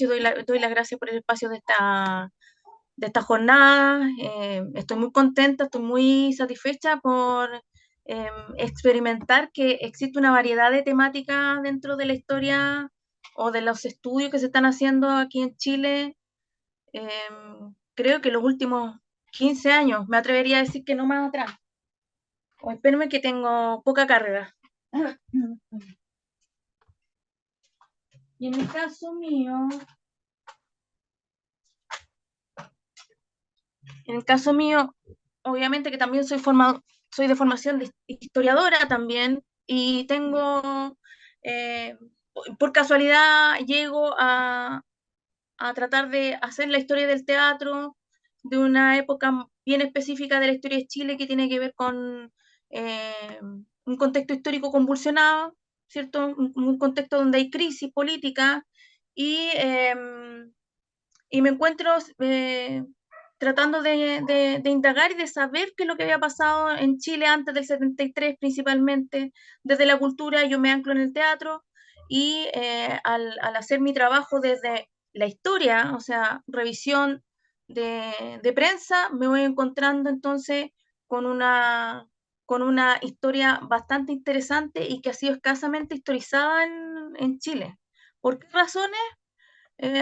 doy las gracias por el espacio de esta jornada. Estoy muy contenta, estoy muy satisfecha por experimentar que existe una variedad de temáticas dentro de la historia o de los estudios que se están haciendo aquí en Chile. Creo que los últimos 15 años, me atrevería a decir que no más atrás. O espérenme que tengo poca carga. Y en el caso mío, En el caso mío, obviamente que también soy de formación de historiadora también y tengo, eh, por casualidad, llego a tratar de hacer la historia del teatro de una época bien específica de la historia de Chile que tiene que ver con un contexto histórico convulsionado, ¿cierto? Un contexto donde hay crisis política y, eh, y me encuentro tratando de indagar y de saber qué es lo que había pasado en Chile antes del 73, principalmente desde la cultura. Yo me anclo en el teatro y al hacer mi trabajo desde la historia, o sea, revisión de prensa, me voy encontrando entonces con con una historia bastante interesante y que ha sido escasamente historizada en Chile. ¿Por qué razones?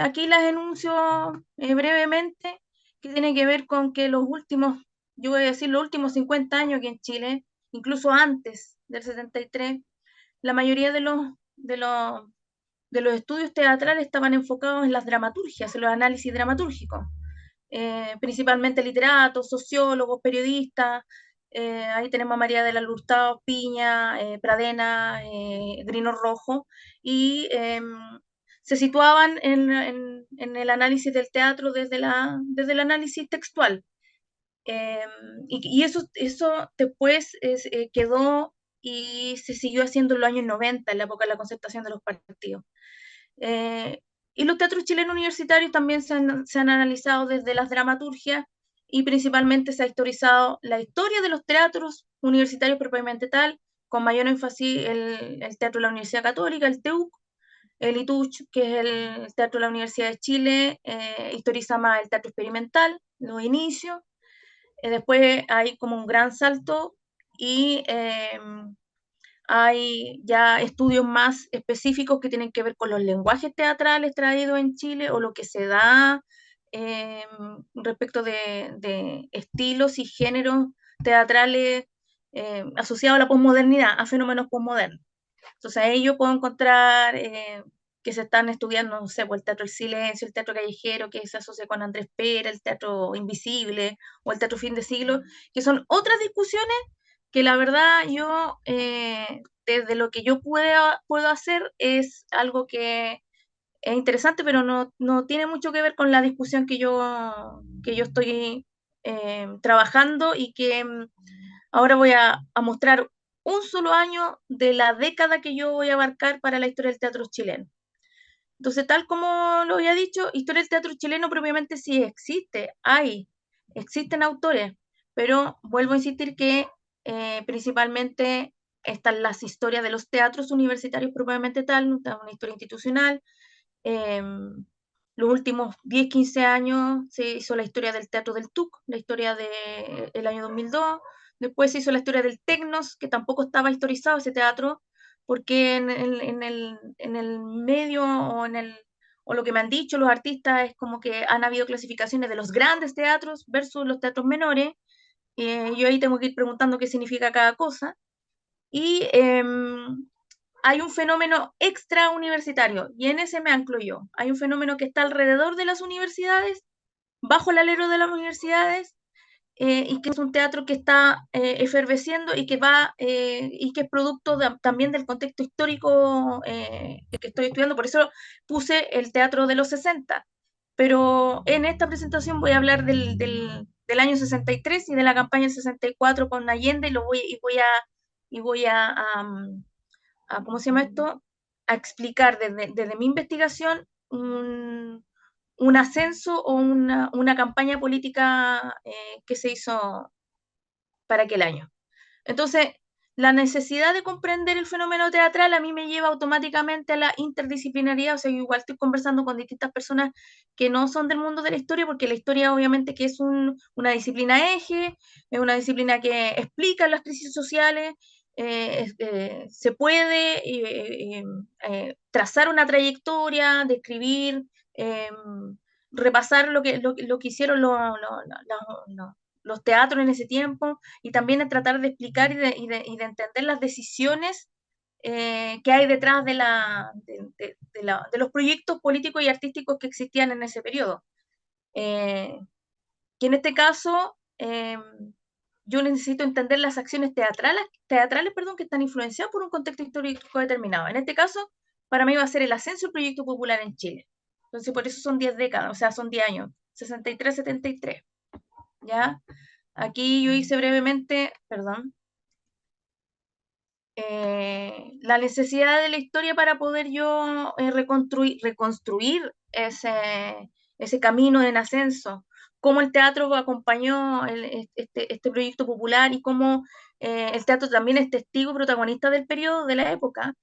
Aquí las enuncio brevemente, que tiene que ver con que yo voy a decir los últimos 50 años aquí en Chile, incluso antes del 73, la mayoría de los estudios teatrales estaban enfocados en las dramaturgias, en los análisis dramatúrgicos, principalmente literatos, sociólogos, periodistas. Ahí tenemos a María de la Hurtado, Piña, Pradena, Grino Rojo, y se situaban en el análisis del teatro desde el análisis textual. Eh, y eso después quedó y se siguió haciendo en los años 90, en la época de la concertación de los partidos. Eh, y los teatros chilenos universitarios también se han analizado desde las dramaturgias y principalmente se ha historizado la historia de los teatros universitarios propiamente tal, con mayor énfasis el Teatro de la Universidad Católica, el TEUC, el ITUCH, que es el Teatro de la Universidad de Chile, historiza más el teatro experimental, los inicios. Después hay como un gran salto y hay ya estudios más específicos que tienen que ver con los lenguajes teatrales traídos en Chile o lo que se da eh, respecto de estilos y géneros teatrales asociados a la posmodernidad, a fenómenos posmodernos. Entonces ahí yo puedo encontrar que se están estudiando, no sé, pues el teatro del silencio, el teatro callejero, que se asocia con Andrés Pera, el teatro invisible o el teatro fin de siglo, que son otras discusiones que la verdad yo, desde lo que yo puedo hacer, es algo que es interesante, pero no tiene mucho que ver con la discusión que yo estoy trabajando y que ahora voy a mostrar un solo año de la década que yo voy a abarcar para la historia del teatro chileno. Entonces, tal como lo había dicho, historia del teatro chileno propiamente sí existe, existen autores, pero vuelvo a insistir que principalmente están las historias de los teatros universitarios propiamente tal, una historia institucional. Eh, los últimos 10 15 años se hizo la historia del teatro del TUC, la historia del año 2002. Después se hizo la historia del Tecnos, que tampoco estaba historizado ese teatro, porque en el medio o lo que me han dicho los artistas es como que han habido clasificaciones de los grandes teatros versus los teatros menores. Yo ahí tengo que ir preguntando qué significa cada cosa. Y hay un fenómeno extrauniversitario, y en ese me anclo yo. Hay un fenómeno que está alrededor de las universidades, bajo el alero de las universidades, y que es un teatro que está efervesciendo y y que es producto también del contexto histórico que estoy estudiando. Por eso puse el teatro de los 60. Pero en esta presentación voy a hablar del año 63 y de la campaña del 64 con Allende, y voy ¿cómo se llama esto? A explicar desde mi investigación un ascenso o una campaña política que se hizo para aquel año. Entonces, La necesidad de comprender el fenómeno teatral a mí me lleva automáticamente a la interdisciplinaridad, o sea, yo igual estoy conversando con distintas personas que no son del mundo de la historia, porque la historia obviamente que es una disciplina eje, es una disciplina que explica las crisis sociales, se puede trazar una trayectoria, describir, eh, repasar lo que hicieron los teatros en ese tiempo, y también en tratar de explicar y de entender las decisiones que hay detrás de los proyectos políticos y artísticos que existían en ese periodo. Que en este caso yo necesito entender las acciones teatrales, perdón, que están influenciadas por un contexto histórico determinado. En este caso, para mí va a ser el ascenso del proyecto popular en Chile. Entonces, por eso son 10 décadas, o sea, son 10 años, 63-73, ¿ya? Aquí yo hice brevemente, perdón, la necesidad de la historia para poder yo reconstruir ese camino en ascenso, cómo el teatro acompañó este proyecto popular y cómo el teatro también es testigo protagonista del periodo, de la época.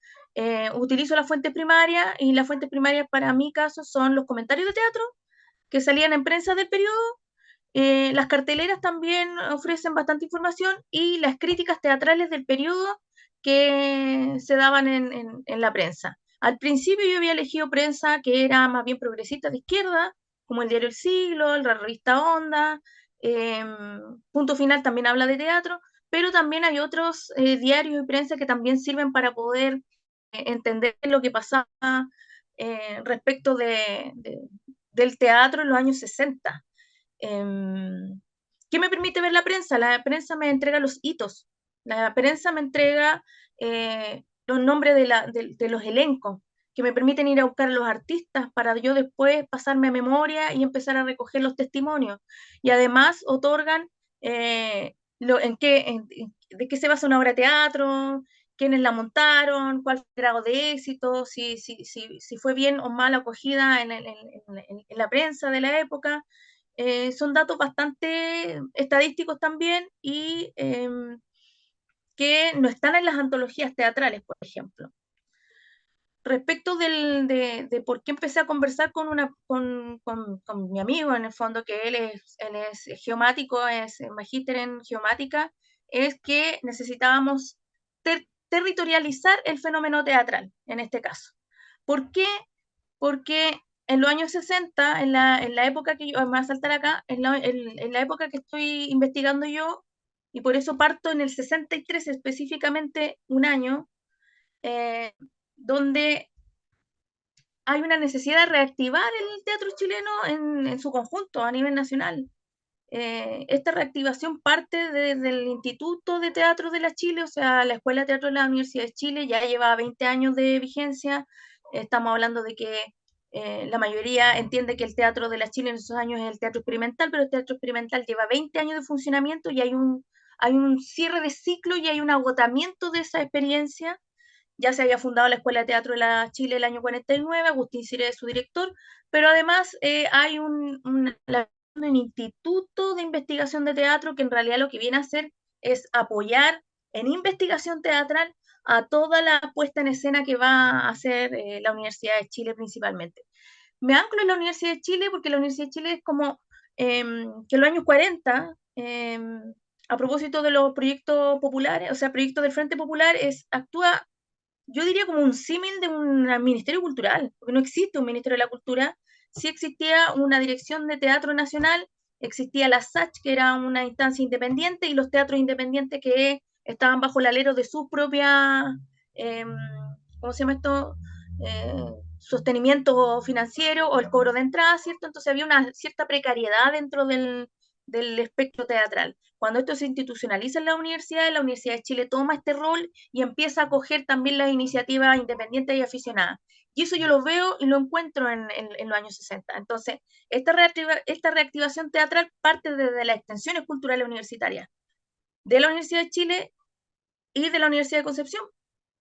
Utilizo las fuentes primarias, y las fuentes primarias para mi caso son los comentarios de teatro que salían en prensa del periodo. Las carteleras también ofrecen bastante información, y las críticas teatrales del periodo que se daban en la prensa. Al principio yo había elegido prensa que era más bien progresista de izquierda, como el diario El Siglo, la revista Onda, eh, Punto Final también habla de teatro, pero también hay otros diarios y prensa que también sirven para poder entender lo que pasaba respecto del teatro en los años 60. ¿Qué me permite ver la prensa? La prensa me entrega los hitos, la prensa me entrega los nombres de los elencos, que me permiten ir a buscar a los artistas para yo después pasarme a memoria y empezar a recoger los testimonios. Y además otorgan de qué se basa una obra de teatro, quiénes la montaron, cuál fue el grado de éxito, si fue bien o mal acogida en la prensa de la época. Son datos bastante estadísticos también, y que no están en las antologías teatrales, por ejemplo. Respecto de por qué empecé a conversar con mi amigo, en el fondo, que él es geomático, es magíster en geomática, es que necesitábamos territorializar el fenómeno teatral, en este caso. ¿Por qué? Porque en los años 60, en la época que yo, me voy a saltar acá, en la época que estoy investigando yo, y por eso parto en el 63 específicamente, un año, eh, donde hay una necesidad de reactivar el teatro chileno en su conjunto a nivel nacional. Esta reactivación parte del Instituto de Teatro de la Chile, o sea, la Escuela de Teatro de la Universidad de Chile ya lleva 20 años de vigencia. Estamos hablando de que la mayoría entiende que el Teatro de la Chile en esos años es el teatro experimental, pero el teatro experimental lleva 20 años de funcionamiento, y hay un cierre de ciclo y hay un agotamiento de esa experiencia. Ya se había fundado la Escuela de Teatro de la Chile el año 49, Agustín Cire es su director, pero además hay un instituto de investigación de teatro que en realidad lo que viene a hacer es apoyar en investigación teatral a toda la puesta en escena que va a hacer la Universidad de Chile principalmente. Me anclo en la Universidad de Chile porque la Universidad de Chile es como que en los años 40, a propósito de los proyectos populares, o sea, proyectos del Frente Popular, actúa, yo diría, como un símil de un ministerio cultural, porque no existe un ministerio de la cultura. Sí existía una dirección de teatro nacional, existía la SACH, que era una instancia independiente, y los teatros independientes que estaban bajo el alero de sus propias, eh, ¿cómo se llama esto? Sostenimiento financiero o el cobro de entrada, ¿cierto? Entonces había una cierta precariedad dentro del espectro teatral. Cuando esto se institucionaliza en la Universidad de Chile toma este rol y empieza a coger también las iniciativas independientes y aficionadas. Y eso yo lo veo y lo encuentro en los años 60. Entonces, esta reactivación teatral parte desde las extensiones culturales universitarias de la Universidad de Chile y de la Universidad de Concepción.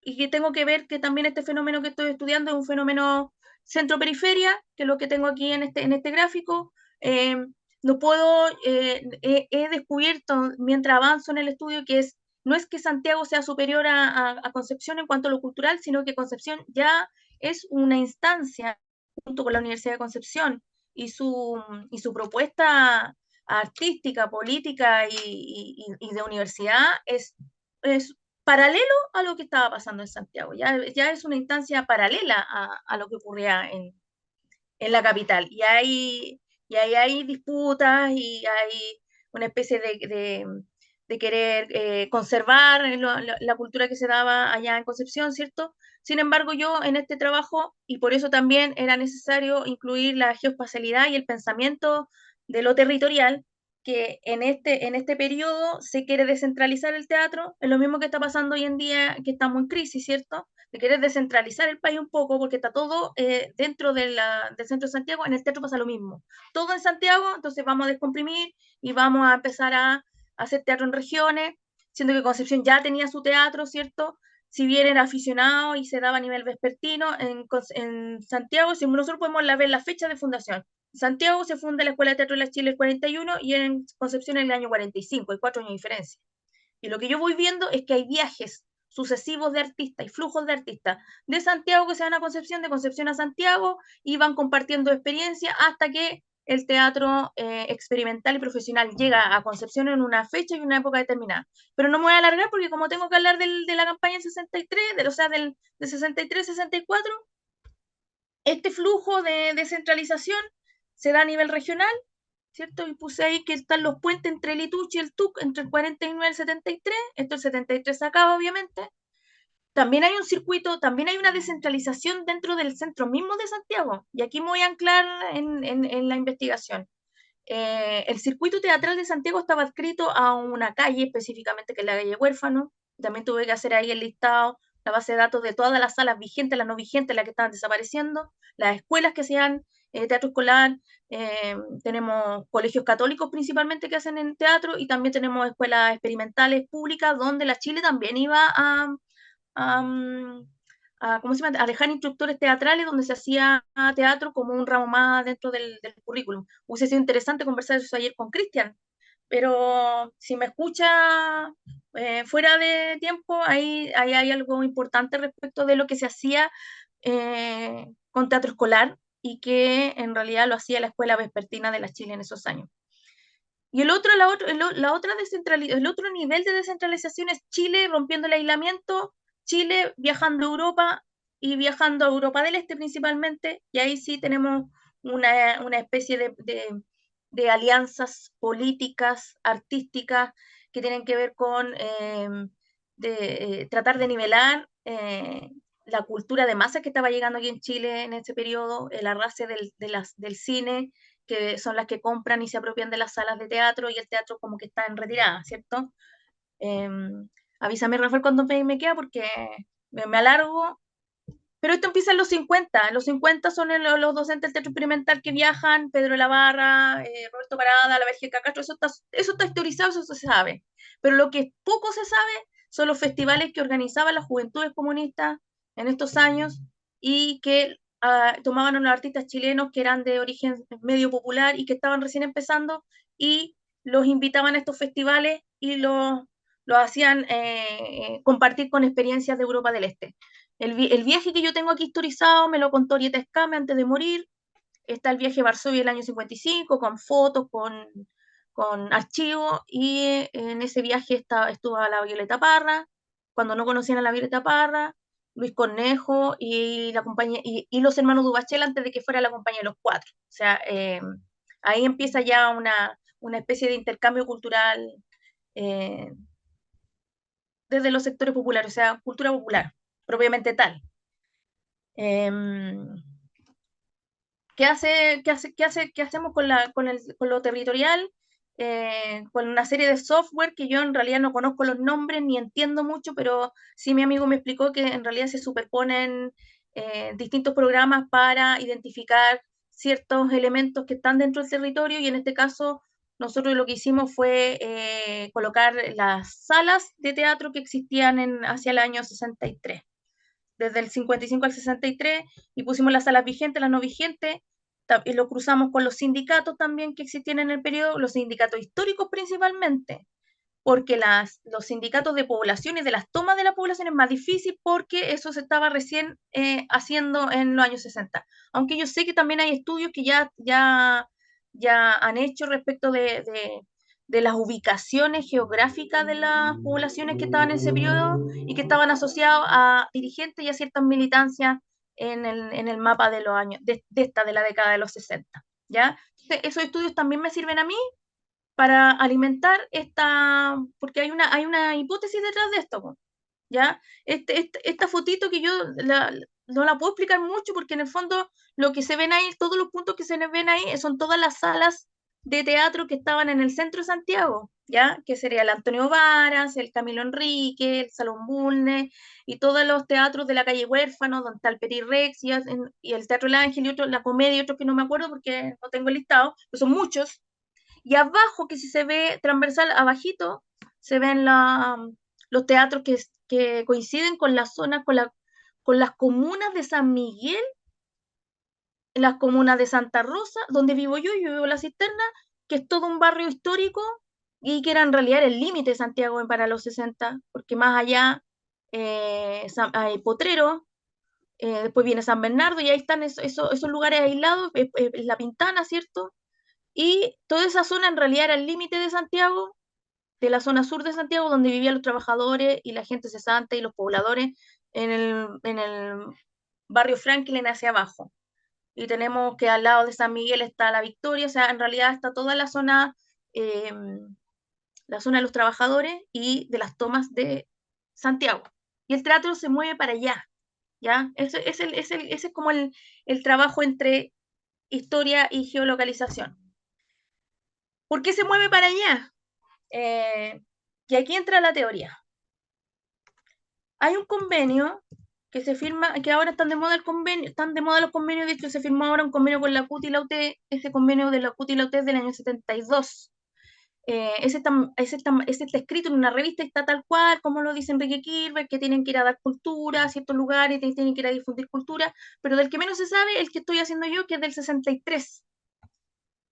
Y que tengo que ver que también este fenómeno que estoy estudiando es un fenómeno centro-periferia, que es lo que tengo aquí en este gráfico. No puedo, he descubierto mientras avanzo en el estudio que es no es que Santiago sea superior a Concepción en cuanto a lo cultural, sino que Concepción ya es una instancia, junto con la Universidad de Concepción y su propuesta artística, política y de universidad es paralelo a lo que estaba pasando en Santiago. Ya es una instancia paralela a lo que ocurría en la capital. Y ahí hay disputas y hay una especie de querer conservar la cultura que se daba allá en Concepción, ¿cierto? Sin embargo, yo en este trabajo, y por eso también era necesario incluir la geoespacialidad y el pensamiento de lo territorial, que en este periodo se quiere descentralizar el teatro, es lo mismo que está pasando hoy en día, que estamos en crisis, ¿cierto? De querer descentralizar el país un poco, porque está todo dentro del centro de Santiago. En el teatro pasa lo mismo. Todo en Santiago, entonces vamos a descomprimir y vamos a empezar a hacer teatro en regiones, siendo que Concepción ya tenía su teatro, ¿cierto? Si bien era aficionado y se daba a nivel vespertino, en Santiago, si nosotros podemos ver la fecha de fundación. En Santiago se funda la Escuela de Teatro de la Chile el 41 y en Concepción en el año 45, hay 4 años de diferencia. Y lo que yo voy viendo es que hay viajes sucesivos de artistas y flujos de artistas de Santiago que se van a Concepción, de Concepción a Santiago y van compartiendo experiencia hasta que el teatro experimental y profesional llega a Concepción en una fecha y una época determinada. Pero no me voy a alargar porque como tengo que hablar de la campaña del 63, o sea, del 63-64, este flujo de descentralización se da a nivel regional, ¿cierto? Y puse ahí que están los puentes entre el Ituchi y el TUC, entre el 49 y el 73, esto el 73 se acaba, obviamente. También hay un circuito, también hay una descentralización dentro del centro mismo de Santiago, y aquí me voy a anclar en la investigación. El circuito teatral de Santiago estaba adscrito a una calle, específicamente que es la calle Huérfano. También tuve que hacer ahí el listado, la base de datos de todas las salas vigentes, las no vigentes, las que estaban desapareciendo, las escuelas que hacían teatro escolar, tenemos colegios católicos principalmente que hacen en teatro y también tenemos escuelas experimentales públicas donde la Chile también iba a, ¿cómo se llama? A dejar instructores teatrales donde se hacía teatro como un ramo más dentro del currículum. Hubiese sido interesante conversar eso ayer con Cristian, pero si me escucha fuera de tiempo, ahí hay algo importante respecto de lo que se hacía con teatro escolar y que en realidad lo hacía la Escuela Vespertina de la Chile en esos años. Y el otro nivel de descentralización es Chile rompiendo el aislamiento, Chile viajando a Europa y viajando a Europa del Este principalmente, y ahí sí tenemos una especie de alianzas políticas, artísticas, que tienen que ver con tratar de nivelar la cultura de masa que estaba llegando aquí en Chile en ese periodo, el arrastre del cine, que son las que compran y se apropian de las salas de teatro y el teatro como que está en retirada, ¿cierto? Eh, Avísame, Rafael, cuando me queda porque me alargo. Pero esto empieza en los 50. En los 50 son los docentes del teatro experimental que viajan, Pedro Lavarra, Roberto Parada, la Vergel Castro, eso está historizado, eso se sabe. Pero lo que poco se sabe son los festivales que organizaban las juventudes comunistas en estos años y que tomaban a los artistas chilenos que eran de origen medio popular y que estaban recién empezando y los invitaban a estos festivales y los hacían compartir con experiencias de Europa del Este. El viaje que yo tengo aquí historizado me lo contó Orieta Escame antes de morir. Está el viaje a Varsovia del año 55, con fotos, con archivos, y en ese viaje estuvo la Violeta Parra, cuando no conocían a la Violeta Parra, Luis Cornejo y la compañía, y los hermanos Dubachel antes de que fuera la compañía de los cuatro. O sea, ahí empieza ya una especie de intercambio cultural eh, desde los sectores populares, o sea, cultura popular, propiamente tal. Eh, ¿Qué hacemos con lo territorial? Con una serie de software que yo en realidad no conozco los nombres ni entiendo mucho, pero sí mi amigo me explicó que en realidad se superponen distintos programas para identificar ciertos elementos que están dentro del territorio y en este caso nosotros lo que hicimos fue colocar las salas de teatro que existían hacia el año 63 desde el 55 al 63 y pusimos las salas vigentes, las no vigentes, y lo cruzamos con los sindicatos también que existían en el periodo, los sindicatos históricos principalmente, porque los sindicatos de poblaciones, de las tomas de la población es más difícil porque eso se estaba recién haciendo en los años 60. Aunque yo sé que también hay estudios que ya han hecho respecto de las ubicaciones geográficas de las poblaciones que estaban en ese periodo y que estaban asociados a dirigentes y a ciertas militancias en el mapa de los años, de la década de los 60. ¿Ya? Entonces, esos estudios también me sirven a mí para alimentar porque hay una hipótesis detrás de esto, ¿ya? Esta fotito que yo no la puedo explicar mucho porque en el fondo lo que se ven ahí, todos los puntos que se ven ahí son todas las salas de teatro que estaban en el centro de Santiago, ¿ya? Que sería el Antonio Varas, el Camilo Enrique, el Salón Bulnes y todos los teatros de la calle Huérfano, donde está el Petit Rex y el Teatro El Ángel y otro, la Comedia y otros que no me acuerdo porque no tengo el listado, pero son muchos. Y abajo, que si se ve transversal, abajito, se ven los teatros que coinciden con las zonas, con las comunas de San Miguel, las comunas de Santa Rosa, donde yo vivo en La Cisterna, que es todo un barrio histórico y que era en realidad el límite de Santiago para los 60, porque más allá hay Potrero, después viene San Bernardo y ahí están esos lugares aislados, La Pintana, ¿cierto? Y toda esa zona en realidad era el límite de Santiago, de la zona sur de Santiago, donde vivían los trabajadores y la gente cesante y los pobladores en el barrio Franklin hacia abajo. Y tenemos que al lado de San Miguel está La Victoria, o sea, en realidad está toda eh, la zona de los trabajadores y de las tomas de Santiago. Y el teatro se mueve para allá, ¿ya? Ese es como el trabajo entre historia y geolocalización. ¿Por qué se mueve para allá? Eh, y aquí entra la teoría. Hay un convenio que se firma, que ahora están de moda están de moda los convenios, de hecho se firmó ahora un convenio con la CUT y la UT, ese convenio de la CUT y la UT es del año 72. Ese está escrito en una revista y está tal cual, como lo dice Enrique Kirber, que tienen que ir a dar cultura a ciertos lugares, tienen que ir a difundir cultura, pero del que menos se sabe, el que estoy haciendo yo, que es del 63.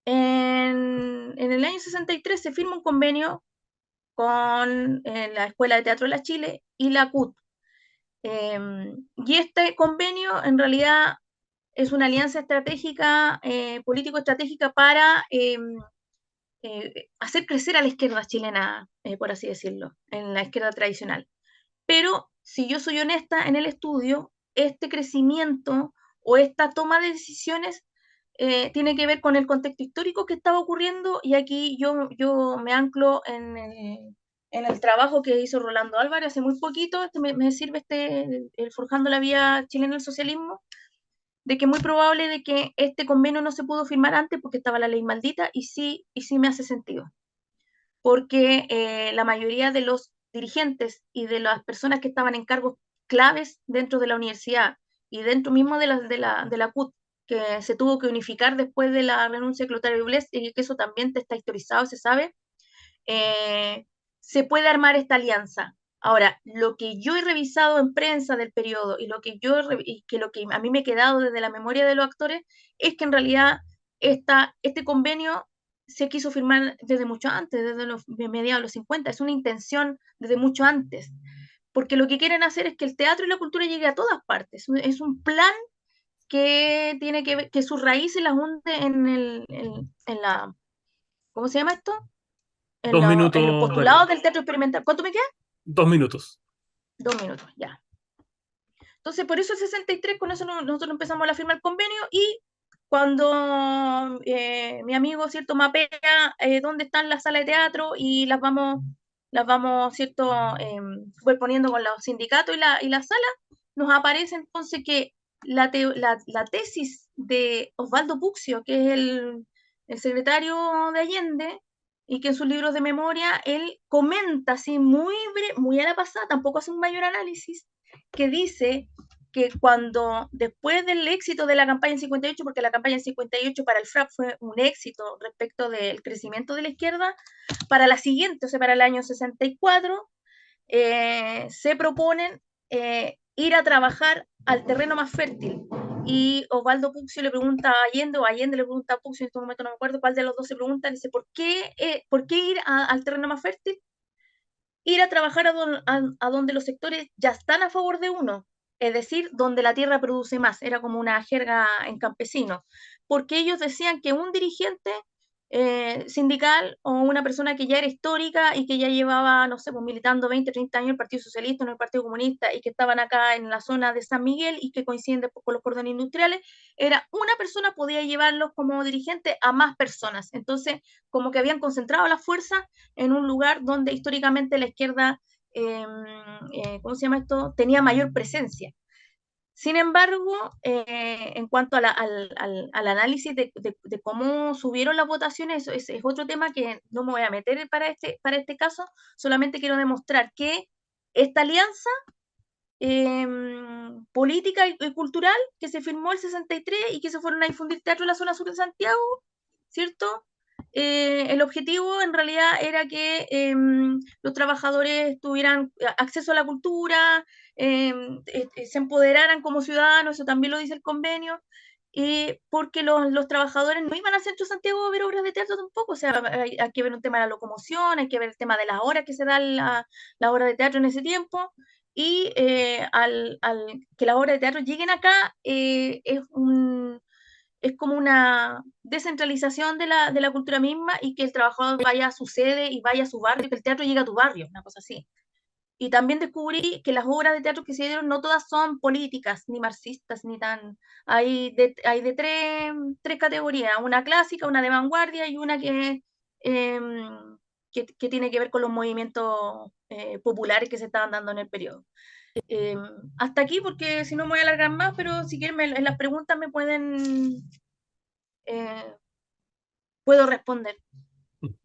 En el año 63 se firma un convenio con la Escuela de Teatro de la Chile y la CUT. Y este convenio en realidad es una alianza estratégica, político-estratégica para hacer crecer a la izquierda chilena, por así decirlo, en la izquierda tradicional. Pero si yo soy honesta en el estudio, este crecimiento o esta toma de decisiones tiene que ver con el contexto histórico que estaba ocurriendo y aquí yo me anclo en el trabajo que hizo Rolando Álvarez hace muy poquito, me sirve el Forjando la Vía Chilena al Socialismo, de que es muy probable de que este convenio no se pudo firmar antes porque estaba la ley maldita y sí me hace sentido porque la mayoría de los dirigentes y de las personas que estaban en cargos claves dentro de la universidad y dentro mismo de la CUT, que se tuvo que unificar después de la renuncia de Clotario Blest, y que eso también está historizado, se sabe, eh, se puede armar esta alianza. Ahora, lo que yo he revisado en prensa del periodo y lo que a mí me ha quedado desde la memoria de los actores es que en realidad este convenio se quiso firmar desde mucho antes, desde los mediados de los 50. Es una intención desde mucho antes, porque lo que quieren hacer es que el teatro y la cultura llegue a todas partes. Es un plan que tiene que ver, que sus raíces las hunde en la, ¿cómo se llama esto? Dos En los minutos, Darío. postulados del teatro experimental. ¿Cuánto me queda? 2 minutos. 2 minutos, ya. Entonces, por eso el 63, con eso nosotros empezamos a firmar el convenio y cuando mi amigo, ¿cierto?, mapea dónde están las salas de teatro y las vamos, ¿cierto?, superponiendo con los sindicatos y la sala, nos aparece entonces que la tesis de Osvaldo Puccio, que es el secretario de Allende, y que en sus libros de memoria él comenta así muy a la pasada, tampoco hace un mayor análisis, que dice que cuando después del éxito de la campaña en 58, porque la campaña en 58 para el FRAP fue un éxito respecto del crecimiento de la izquierda, para la siguiente, o sea, para el año 64, se proponen ir a trabajar al terreno más fértil. Y Osvaldo Puccio le pregunta a Allende, o Allende le pregunta a Puccio, en este momento no me acuerdo cuál de los dos se pregunta, dice, ¿por qué ir al terreno más fértil? ir a trabajar a donde los sectores ya están a favor de uno, es decir, donde la tierra produce más, era como una jerga en campesino, porque ellos decían que un dirigente sindical o una persona que ya era histórica y que ya llevaba, no sé, pues, militando 20, 30 años en el Partido Socialista, en el Partido Comunista y que estaban acá en la zona de San Miguel y que coinciden después con los cordones industriales, era una persona podía llevarlos como dirigente a más personas. Entonces, como que habían concentrado las fuerzas en un lugar donde históricamente la izquierda, ¿cómo se llama esto?, tenía mayor presencia. Sin embargo, en cuanto al análisis de cómo subieron las votaciones, eso es otro tema que no me voy a meter para este caso, solamente quiero demostrar que esta alianza política y cultural que se firmó el 63 y que se fueron a difundir teatro en la zona sur de Santiago, ¿cierto? El objetivo en realidad era que los trabajadores tuvieran acceso a la cultura, se empoderaran como ciudadanos, eso también lo dice el convenio, porque los trabajadores no iban al centro de Santiago a ver obras de teatro tampoco, o sea, hay que ver un tema de la locomoción, hay que ver el tema de las horas que se dan la obra de teatro en ese tiempo, y al que las obras de teatro lleguen acá es como una descentralización de la cultura misma y que el trabajador vaya a su sede y vaya a su barrio, que el teatro llegue a tu barrio, una cosa así. Y también descubrí que las obras de teatro que se dieron no todas son políticas, ni marxistas, ni tan... Hay de tres categorías, una clásica, una de vanguardia y una que tiene que ver con los movimientos populares que se estaban dando en el periodo. Eh, Hasta aquí, porque si no me voy a alargar más, pero si quieren en las preguntas me pueden... puedo responder.